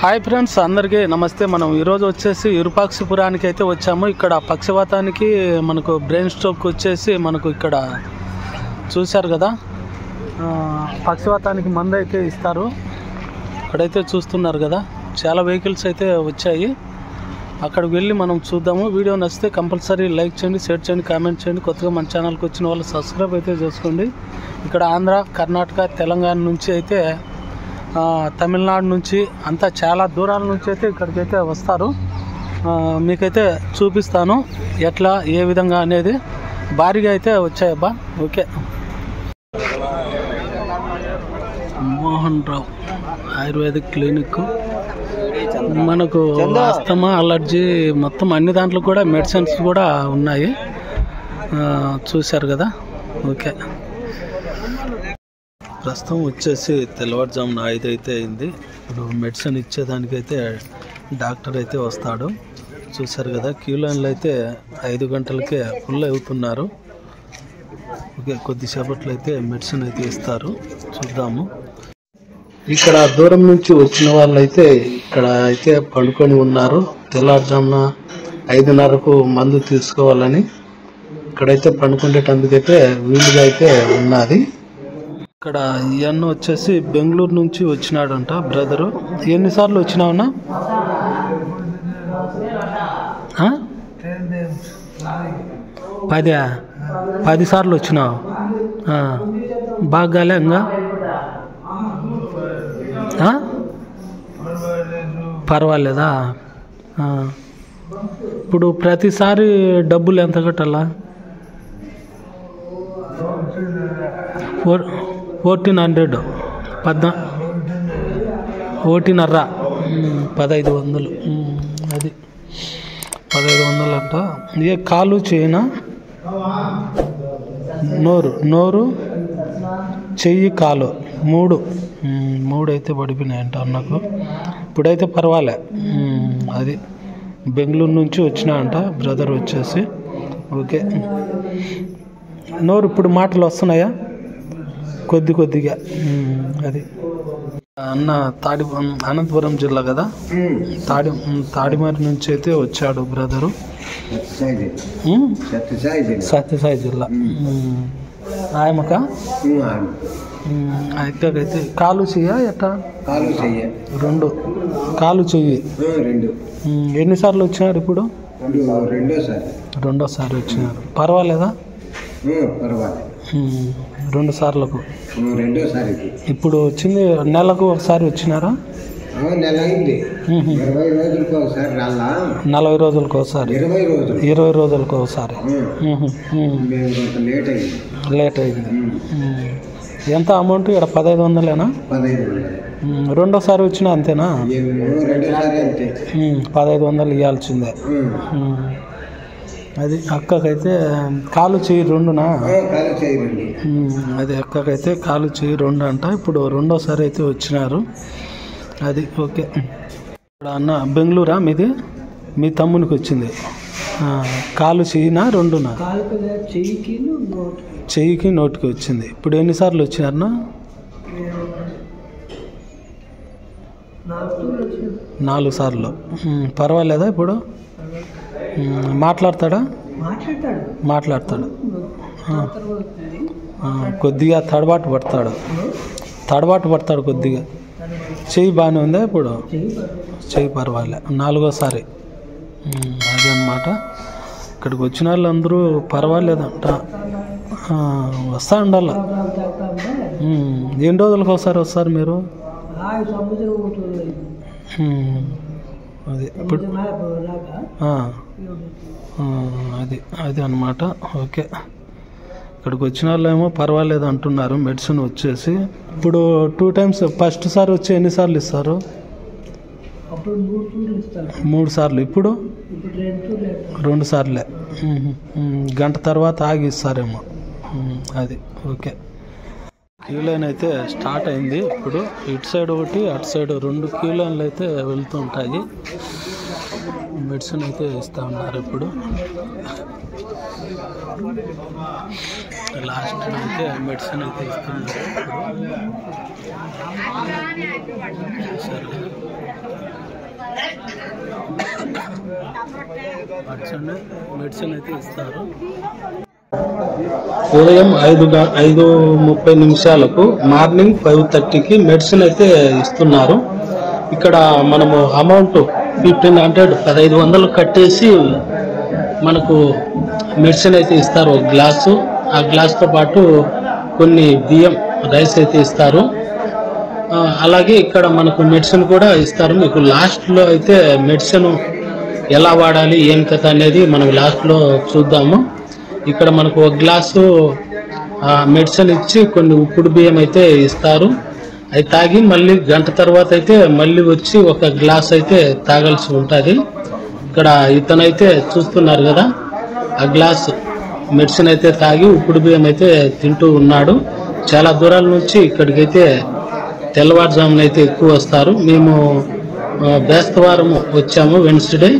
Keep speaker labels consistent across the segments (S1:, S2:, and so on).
S1: Hi friends, అందరికీ నమస్తే. మనం ఈరోజు వచ్చేసి విరూపాక్షపురానికి అయితే వచ్చాము. ఇక్కడ పక్షవాతానికి మనకు బ్రెయిన్ స్ట్రోక్ వచ్చేసి మనకు ఇక్కడ చూశారు కదా, పక్షవాతానికి మందు అయితే ఇస్తారు. ఇక్కడైతే చూస్తున్నారు కదా, చాలా వెహికల్స్ అయితే వచ్చాయి. అక్కడికి వెళ్ళి మనం చూద్దాము. వీడియో నచ్చితే కంపల్సరీ లైక్ చేయండి, షేర్ చేయండి, కామెంట్ చేయండి. కొత్తగా మన ఛానల్కి వచ్చిన వాళ్ళు సబ్స్క్రైబ్ అయితే చేసుకోండి. ఇక్కడ ఆంధ్ర, కర్ణాటక, తెలంగాణ నుంచి అయితే తమిళనాడు నుంచి అంతా చాలా దూరాల నుంచి అయితే ఇక్కడికైతే వస్తారు. మీకైతే చూపిస్తాను ఎట్లా ఏ విధంగా అనేది. భారీగా అయితే వచ్చాయబ్బా. Okay, Mohan Rao ayurvedic clinic. మనకు ఆస్తమా, అలర్జీ మొత్తం అన్ని దాంట్లో కూడా మెడిసిన్స్ కూడా ఉన్నాయి. చూశారు కదా. ఓకే, ప్రస్తుతం వచ్చేసి తెల్లవారుజామున 5 అయితే అయింది. ఇప్పుడు మెడిసిన్ ఇచ్చేదానికైతే డాక్టర్ అయితే వస్తాడు. చూశారు కదా, క్యూ లైన్లు అయితే 5 గంటలకే ఫుల్ అవుతున్నారు. ఓకే, కొద్దిసేపట్లో అయితే మెడిసిన్ అయితే ఇస్తారు. చూద్దాము. ఇక్కడ దూరం నుంచి వచ్చిన వాళ్ళు అయితే ఇక్కడ అయితే పడుకొని ఉన్నారు. తెల్లవారుజామున 5:30కు మందు తీసుకోవాలని ఇక్కడైతే పండుకునేటందుకైతే వీలుగా అయితే ఉన్నది. ఇక్కడ ఈయన్న వచ్చేసి బెంగళూరు నుంచి వచ్చినాడంట బ్రదరు. ఎన్నిసార్లు వచ్చినావునా? 10 సార్లు వచ్చినావు. బాగాలే ఇంకా పర్వాలేదా? ఇప్పుడు ప్రతిసారి డబ్బులు ఎంత కట్టాలా? 1400 14.5 1500. అది 1500 అంట. ఏ కాలు చేయనా? నోరు చెయ్యి కాలు మూడు అయితే పడిపోయినాయంట అన్నకు. ఇప్పుడైతే పర్వాలే. అది బెంగళూరు నుంచి వచ్చినా అంట బ్రదర్ వచ్చేసి. ఓకే, నోరు ఇప్పుడు మాటలు వస్తున్నాయా? కొద్దిగా. అది అన్న అనంతపురం జిల్లా కదా, తాడిమరి నుంచి అయితే వచ్చాడు బ్రదరు. సత్యసాయి జిల్లా. ఆయమక అయితే కాలు చెయ్య ఎట్టా? రెండు కాలు చెయ్యి. ఎన్నిసార్లు వచ్చినారు ఇప్పుడు? రెండోసారి వచ్చినారు. పర్వాలేదా? 2 సార్లకు. ఇప్పుడు వచ్చింది. నెలకు ఒకసారి వచ్చినారా? 40 రోజులకు ఒకసారి, 20 రోజులకు ఒకసారి. లేట్ అయింది. ఎంత అమౌంట్? ఇక్కడ 1500ఏనా? రెండోసారి వచ్చినా అంతేనా? 1500 ఇవ్వాల్సిందే. అది అక్కకైతే కాలు చెయ్యి 2నా? అది అక్కకైతే కాలు చెయ్యి 2 అంట. ఇప్పుడు రెండోసారి అయితే వచ్చినారు. అది ఓకే. ఇక్కడ అన్న బెంగళూరా మీది? మీ తమ్మునికి వచ్చింది. కాలు చెయ్యినా 2నా? చెయ్యికి నోటికి వచ్చింది. ఇప్పుడు ఎన్నిసార్లు వచ్చినారన్నా? 4 సార్లు. పర్వాలేదా ఇప్పుడు? మాట్లాడతాడు. కొద్దిగా తడబాటు పడతాడు కొద్దిగా. చెయ్యి బాగానే ఉందా ఇప్పుడు? చెయ్యి పర్వాలే. 4వసారి. అదే అన్నమాట. ఇక్కడికి వచ్చిన వాళ్ళు అందరూ పర్వాలేదంట. వస్తా ఉండాల. ఎన్ని రోజులకు ఒకసారి వస్తారు మీరు? అది ఇప్పుడు అది అన్నమాట. ఓకే, ఇక్కడికి వచ్చిన వాళ్ళు ఏమో పర్వాలేదు అంటున్నారు. మెడిసిన్ వచ్చేసి ఇప్పుడు 2 టైమ్స్. ఫస్ట్ సారి వచ్చి ఎన్నిసార్లు ఇస్తారు? 3 సార్లు. ఇప్పుడు 2 సార్లే. గంట తర్వాత ఆగి ఇస్తారేమో. అది ఓకే. క్యూ లైన్ అయితే స్టార్ట్ అయింది. ఇప్పుడు ఇటు సైడ్ ఒకటి, అటు సైడ్ 2 క్యూ లైన్లు అయితే వెళ్తూ ఉంటాయి. మెడిసిన్ అయితే ఇస్తూ ఉన్నారు. ఇప్పుడు లాస్ట్ అయితే మెడిసిన్ అయితే ఇస్తున్నారు. మెడిసిన్ అయితే ఇస్తారు. ఉదయం 5:30 మార్నింగ్ 5:30కి మెడిసిన్ అయితే ఇస్తున్నారు. ఇక్కడ మనము అమౌంట్ 1500 కట్టేసి మనకు మెడిసిన్ అయితే ఇస్తారు. ఒక గ్లాసు, ఆ గ్లాస్తో పాటు కొన్ని బియ్యం రైస్ అయితే ఇస్తారు. అలాగే ఇక్కడ మనకు మెడిసిన్ కూడా ఇస్తారు. మీకు లాస్ట్లో అయితే మెడిసిన్ ఎలా వాడాలి ఏం కథ అనేది మనం లాస్ట్లో చూద్దాము. ఇక్కడ మనకు ఒక గ్లాసు మెడిసిన్ ఇచ్చి కొన్ని ఉప్పుడు బియ్యం అయితే ఇస్తారు. అవి తాగి మళ్ళీ గంట తర్వాత అయితే మళ్ళీ వచ్చి ఒక గ్లాస్ అయితే తాగాల్సి ఉంటుంది. ఇక్కడ ఇతనైతే చూస్తున్నారు కదా, ఆ గ్లాస్ మెడిసిన్ అయితే తాగి ఉప్పుడు బియ్యం అయితే తింటూ ఉన్నాడు. చాలా దూరాల నుంచి ఇక్కడికైతే తెల్లవారుజామున అయితే ఎక్కువ వస్తారు. మేము బేస్తవారం వచ్చాము, వెన్స్డే.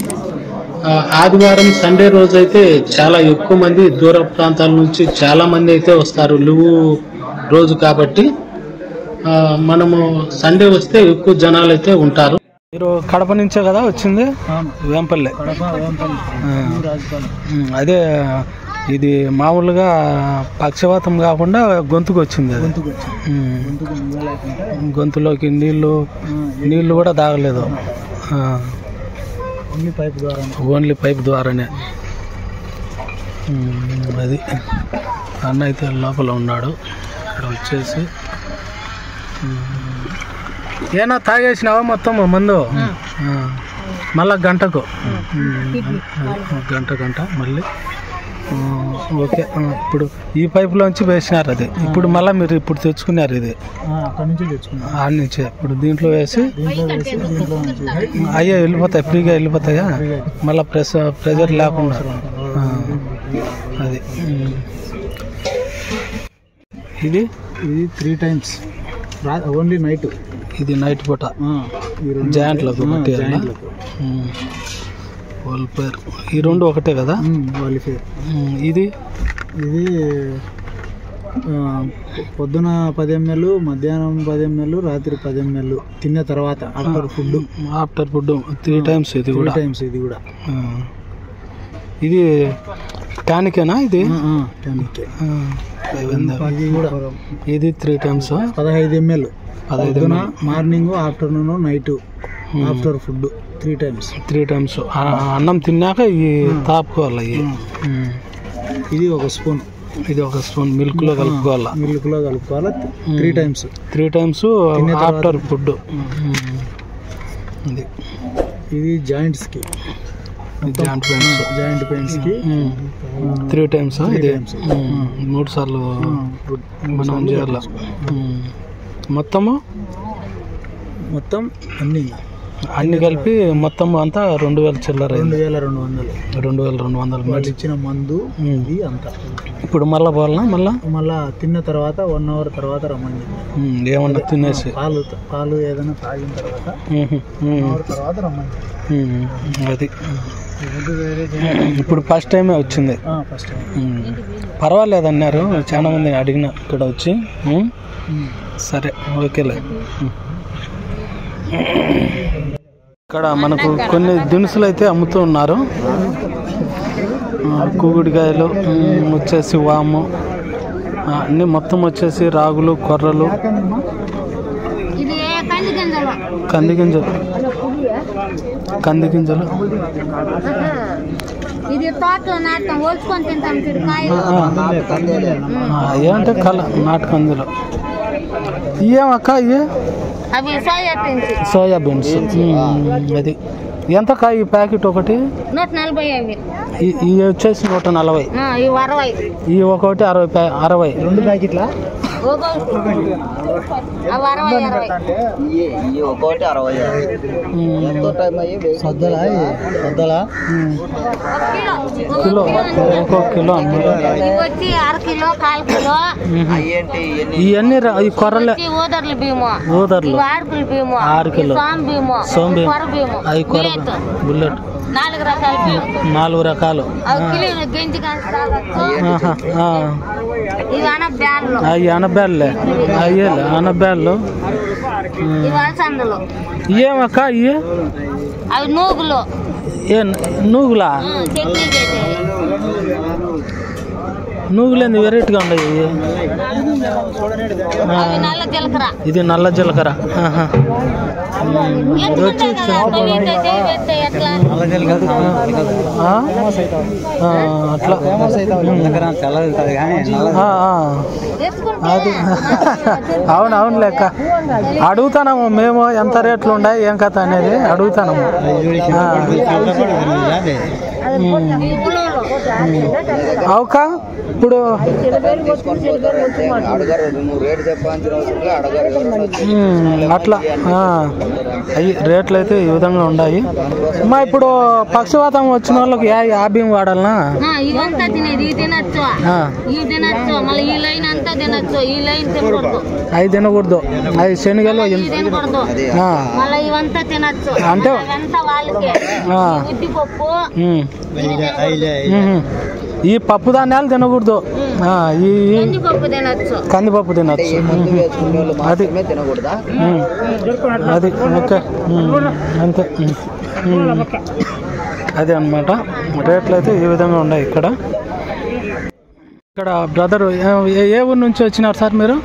S1: ఆదివారం సండే రోజు అయితే చాలా ఎక్కువ మంది దూర ప్రాంతాల నుంచి చాలా మంది అయితే వస్తారు, లీవు రోజు కాబట్టి. మనము సండే వస్తే ఎక్కువ జనాలు అయితే ఉంటారు. మీరు కడప నుంచే కదా వచ్చింది? వేంపల్లి. అదే ఇది మామూలుగా పక్షవాతం కాకుండా గొంతుకు వచ్చింది. అది గొంతులోకి నీళ్లు కూడా తాగలేదు, ఓన్లీ పైప్ ద్వారానే. అది అన్న అయితే లోపల ఉన్నాడు. ఇక్కడ వచ్చేసి ఏనా తాగేసినావా మొత్తం మందు? మళ్ళా గంటకు గంట మళ్ళీ. ఓకే, ఇప్పుడు ఈ పైపులోంచి వేసినారు అది. ఇప్పుడు మళ్ళీ మీరు ఇప్పుడు తెచ్చుకున్నారు ఇది ఆడ నుంచే. ఇప్పుడు దీంట్లో వేసి అయ్యా వెళ్ళిపోతాయి, ఫ్రీగా వెళ్ళిపోతాయా? మళ్ళీ ప్రెజర్ లేకుండా. అది ఇది
S2: 3 times ఓన్లీ నైట్.
S1: ఇది నైట్ పూట జాయింట్లకు వాల్పేర్. ఈ రెండు ఒకటే కదా?
S2: వాల్పేర్.
S1: ఇది
S2: పొద్దున 10 ml, మధ్యాహ్నం 10 ml, రాత్రి 10 ml తిన్న తర్వాత ఆఫ్టర్ ఫుడ్
S1: 3 times. ఇది కూడా ఇది టానికేనా? ఇది
S2: టానిక్.
S1: ఇది 3 times
S2: 15 ml. Morning, afternoon, night after food 3 times.
S1: అన్నం తిన్నాక ఇవి తాపుకోవాలి.
S2: ఇది ఒక స్పూన్
S1: మిల్క్ లో కలుపుకోవాలా.
S2: 3 times
S1: ఆఫ్టర్ ఫుడ్.
S2: ఇది జాయింట్ పెయిన్స్ కి
S1: 3 times. ఇది 3 సార్లు మనం చేయాలి. మొత్తం అన్ని కలిపి మొత్తం అంతా 2000 చిల్లర. 2200
S2: ఇచ్చిన మందు ఇది అంతా.
S1: ఇప్పుడు మళ్ళా పోవాలనా?
S2: మళ్ళా తిన్న తర్వాత 1 hour తర్వాత రమ్మని
S1: ఏమన్నా తినేసి
S2: పాలు ఏదైనా తాగిన తర్వాత 1 hour తర్వాత రమ్మని.
S1: అది ఇప్పుడు ఫస్ట్ టైమే వచ్చింది. పర్వాలేదన్నారు చాలా మంది అడిగిన ఇక్కడ వచ్చి. సరే, ఓకేలే. ఇక్కడ మనకు కొన్ని దినుసులు అయితే అమ్ముతూ ఉన్నారు. కూగుడికాయలు వచ్చేసి, వాము అన్నీ మొత్తం వచ్చేసి, రాగులు, కొర్రలు, కంది గింజలు. ఏంటే నాటు కందులు. ఏమక్క ఇవి? సోయాబీన్స్. అది ఎంత కాయ ఈ ప్యాకెట్? ఒకటి
S3: 140.
S1: ఇవి వచ్చేసి 140. ఇవి ఒకటి 60.
S2: 2 ప్యాకెట్ల
S1: కిలో, ఒక్కొక్క కిలో. ఇవన్నీ ఈ కొర్రలే. ఊదర్లు 6 కిలో. సోమ్ బియ్యం, అవి కొర్ర, బుల్లెట్ 4 రకాలు. అవి అనబ్యాళ్ళే, అనబ్యాళ్ళు. ఏమక్క ఇవి?
S3: అవి నూగులు.
S1: ఏ నూగులా? నూగులేంది వెరైటీగా ఉన్నాయి. ఇది నల్ల జీలకర్ర. అది అవును లెక్క అడుగుతాము మేము ఎంత రేట్లు ఉన్నాయి ఏం కథ అనేది అడుగుతాము. అవుకా ఇప్పుడు అట్లా అవి రేట్లు అయితే ఈ విధంగా ఉన్నాయి. మా ఇప్పుడు పక్షవాతం వచ్చిన వాళ్ళకి ఆ బియ్యం వాడాలనా? అవి తినకూడదు. అవి శనగలు అంటే ఈ పప్పు ధాన్యాలు తినకూడదు. ఈ కందిపప్పు తినచ్చు. అది అది ఓకే అంతే. అదే అన్నమాట. రేట్లు అయితే ఈ విధంగా ఉన్నాయి ఇక్కడ. ఇక్కడ బ్రదర్ ఏ ఊరు నుంచి వచ్చినారు సార్ మీరు?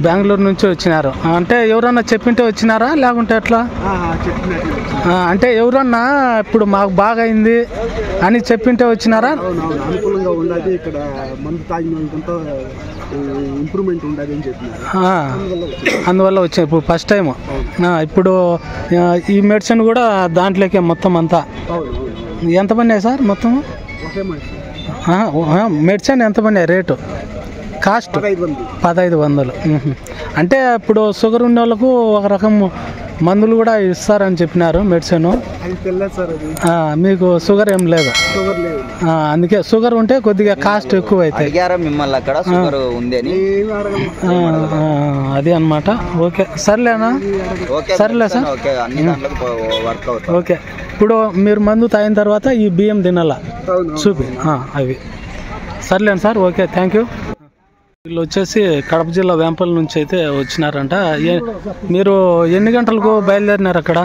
S1: బెంగళూరు నుంచి వచ్చినారు. అంటే ఎవరన్నా చెప్పింటే వచ్చినారా లేకుంటే ఎట్లా? అంటే ఎవరన్నా ఇప్పుడు మాకు బాగా అయింది అని చెప్పింటే వచ్చినారా?
S2: అనుకూలంగా ఉండదు ఇక్కడ మందు తాగినంత ఇంప్రూవ్మెంట్ ఉండదు అని చెప్పినారు.
S1: అందువల్ల వచ్చాయి. ఇప్పుడు ఫస్ట్ టైం. ఇప్పుడు ఈ మెడిసిన్ కూడా దాంట్లోకే మొత్తం అంతా ఎంత పడినాయి సార్ మొత్తం? మెడిసిన్ ఎంత పడినాయి రేటు? కాస్ట్ 1500. అంటే ఇప్పుడు షుగర్ ఉన్న వాళ్ళకు ఒక రకం మందులు కూడా ఇస్తారని చెప్పినారు మెడిసిన్. మీకు షుగర్ ఏం లేదు? అందుకే షుగర్ ఉంటే కొద్దిగా కాస్ట్ ఎక్కువ అవుతాయి. అది అన్నమాట. ఓకే సర్లేనా? సర్లే సార్. ఓకే ఇప్పుడు మీరు మందు తాగిన తర్వాత ఈ బియ్యం తినాలా చూపి అవి. సర్లేను సార్. Okay thank you. వీళ్ళు వచ్చేసి కడప జిల్లా వేంపల్లి నుంచి అయితే వచ్చినారంట. మీరు ఎన్ని గంటలకు బయలుదేరినారు? అక్కడ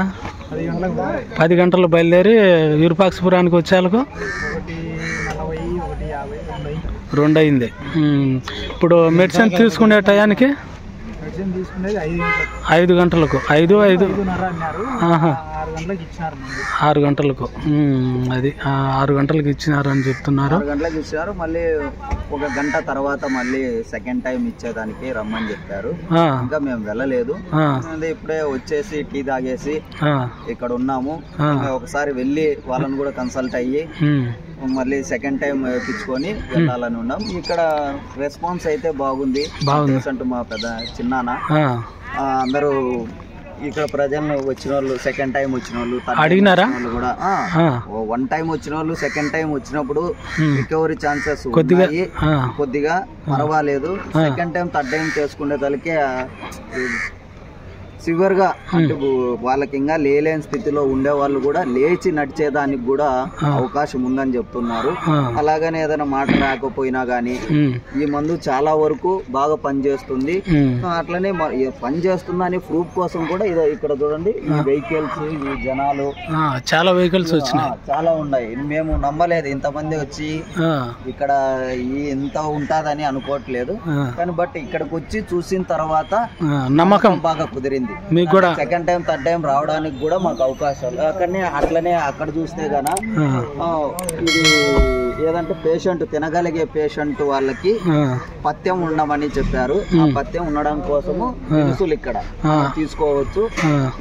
S1: 10 గంటలు బయలుదేరి విరూపాక్షపురానికి వచ్చేలకు 2 అయింది. ఇప్పుడు మెడిసిన్ తీసుకునే టయానికి 5 గంటలకు 6 గంటలకు అది 6 గంటలకు ఇచ్చినారని చెప్తున్నారు.
S4: 6 గంటలకు ఇచ్చినారు. మళ్ళీ 1 గంట తర్వాత మళ్ళీ సెకండ్ టైం ఇచ్చేదానికి రమ్మని చెప్పారు. ఇంకా మేము వెళ్ళలేదు. ఇప్పుడే వచ్చేసి టీ తాగేసి ఇక్కడ ఉన్నాము. ఒకసారి వెళ్ళి వాళ్ళని కూడా కన్సల్ట్ అయ్యి మళ్ళీ సెకండ్ టైం తెచ్చుకొని వెళ్ళాలని ఉన్నాం. ఇక్కడ రెస్పాన్స్ అయితే బాగుంది. పేషెంట్ మా పెద్ద చిన్నాన్న అందరూ ఇక్కడ ప్రజలు వచ్చిన వాళ్ళు, సెకండ్ టైం వచ్చిన వాళ్ళు
S1: అడిగినారా
S4: కూడా 1 టైం వచ్చిన వాళ్ళు సెకండ్ టైం వచ్చినప్పుడు రికవరీ ఛాన్సెస్ కొద్దిగా పర్వాలేదు. సెకండ్ టైం థర్డ్ టైం చేసుకునే తలకే సివియర్ గా అంటే వాళ్ళకి ఇంకా లేలేని స్థితిలో ఉండే వాళ్ళు కూడా లేచి నడిచేదానికి కూడా అవకాశం ఉందని చెప్తున్నారు. అలాగనే ఏదైనా మాట రాకపోయినా గానీ ఈ మందు చాలా వరకు బాగా పనిచేస్తుంది. అట్లనే పనిచేస్తుందని ప్రూఫ్ కోసం కూడా ఇక్కడ చూడండి ఈ వెహికల్స్, ఈ జనాలు
S1: చాలా వెహికల్స్ వచ్చినాయి,
S4: చాలా ఉన్నాయి. మేము నమ్మలేదు ఇంతమంది వచ్చి ఇక్కడ ఇంత ఉంటదని అనుకోవట్లేదు. కానీ బట్ ఇక్కడికి వచ్చి చూసిన తర్వాత నమ్మకం బాగా కుదిరింది.
S1: మీకు కూడా
S4: సెకండ్ టైం థర్డ్ టైం రావడానికి కూడా మాకు అవకాశాలు అట్లనే అక్కడ చూస్తే గన ఇది ఏదంటే పేషెంట్ తినగలిగే పేషెంట్ వాళ్ళకి పథ్యం ఉండమని చెప్పారు. ఆ పథ్యం ఉండడం కోసము దినుసులు ఇక్కడ తీసుకోవచ్చు,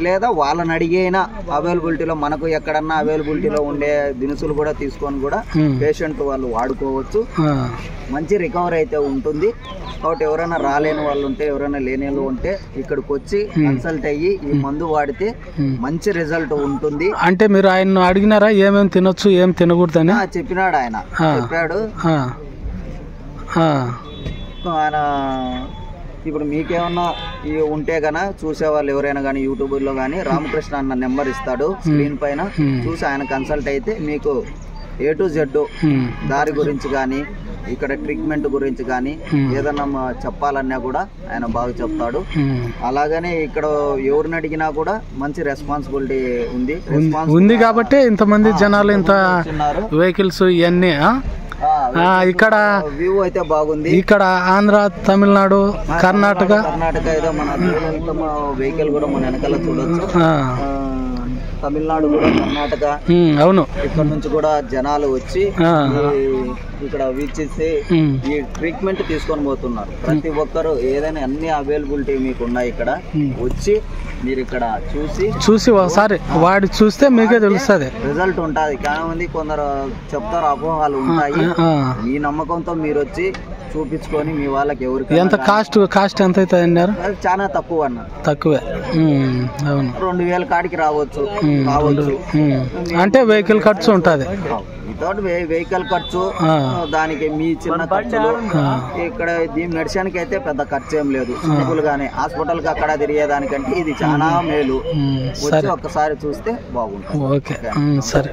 S4: లేదా వాళ్ళని అడిగైనా అవైలబిలిటీలో మనకు ఎక్కడన్నా అవైలబిలిటీలో ఉండే దినుసులు కూడా తీసుకొని కూడా పేషెంట్ వాళ్ళు వాడుకోవచ్చు. మంచి రికవరీ అయితే ఉంటుంది. కాబట్టి ఎవరైనా రాలేని వాళ్ళు ఉంటే, ఎవరైనా లేని వాళ్ళు ఉంటే ఇక్కడికి వచ్చి కన్సల్ట్ అయ్యి ఈ మందు వాడితే మంచి రిజల్ట్ ఉంటుంది.
S1: అంటే మీరు ఆయన అడిగినారా ఏమేమి తినొచ్చు ఏం తినకూడదని?
S4: చెప్పినాడు ఆయన, చెప్పాడు ఆయన. ఇప్పుడు మీకేమన్నా ఉంటే గన చూసేవాళ్ళు ఎవరైనా కానీ యూట్యూబ్లో కానీ రామకృష్ణ అన్న నెంబర్ ఇస్తాడు స్క్రీన్ పైన, చూసి ఆయన కన్సల్ట్ అయితే మీకు A to Z దారి గురించి కానీ ఇక్కడ ట్రీట్మెంట్ గురించి కానీ ఏదన్నా చెప్పాలన్నా కూడా ఆయన బాగా చెప్తాడు. అలాగనే ఇక్కడ ఎవరిని అడిగినా కూడా మంచి రెస్పాన్సిబిలిటీ ఉంది
S1: కాబట్టి ఇంతమంది జనాలు ఇంత వెహికల్స్ ఇవన్నీ ఇక్కడ
S4: వ్యూ అయితే బాగుంది.
S1: ఇక్కడ ఆంధ్ర, తమిళనాడు, కర్ణాటక
S4: ఏదో మన వెహికల్ కూడా మన వెనకాల చూడొచ్చు. తమిళనాడు కూడా, కర్ణాటక,
S1: అవును,
S4: ఇక్కడ నుంచి కూడా జనాలు వచ్చి ఇక్కడ వీక్షిస్తే ఈ ట్రీట్మెంట్ తీసుకొని పోతున్నారు. ప్రతి ఒక్కరు ఏదైనా అన్ని అవైలబిలిటీ మీకు ఉన్నాయి. ఇక్కడ వచ్చి మీరు ఇక్కడ చూసి ఒకసారి వాడి చూస్తే మీకే తెలుస్తుంది, రిజల్ట్ ఉంటుంది. కానీ కొందరు చెప్తారు, అపోహలు ఉంటాయి. మీ నమ్మకంతో మీరు వచ్చి చూపించుకొని మీ వాళ్ళకి ఎవరికి
S1: ఎంత కాస్ట్ ఎంత అవుతుంది అన్నారు?
S4: చాలా తక్కువ అన్నారు,
S1: తక్కువే. అవును,
S4: 2000 కాడికి రావచ్చు.
S1: అంటే వెహికల్ ఖర్చు ఉంటుంది,
S4: వితౌట్ వెహికల్ ఖర్చు, దానికి మీ చిన్న ఖర్చులు. ఇక్కడ దీని మెడిసిన్ కి అయితే పెద్ద ఖర్చు ఏం లేదు. సింపుల్ గానే హాస్పిటల్ కి అక్కడ తిరిగేదానికంటే ఇది చాలా మేలు. వచ్చి ఒక్కసారి చూస్తే బాగుంటుంది.
S1: ఓకే, సరే.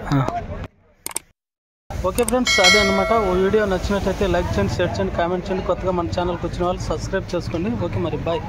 S1: ఓకే ఫ్రెండ్స్, అదే అనమాట. వీడియో నచ్చినట్టయితే లైక్ చేయండి, షేర్ చేయండి, కామెంట్ చేయండి. కొత్తగా మన ఛానల్కి వచ్చిన వాళ్ళు సబ్స్క్రైబ్ చేసుకోండి. ఓకే, మరి బాయ్.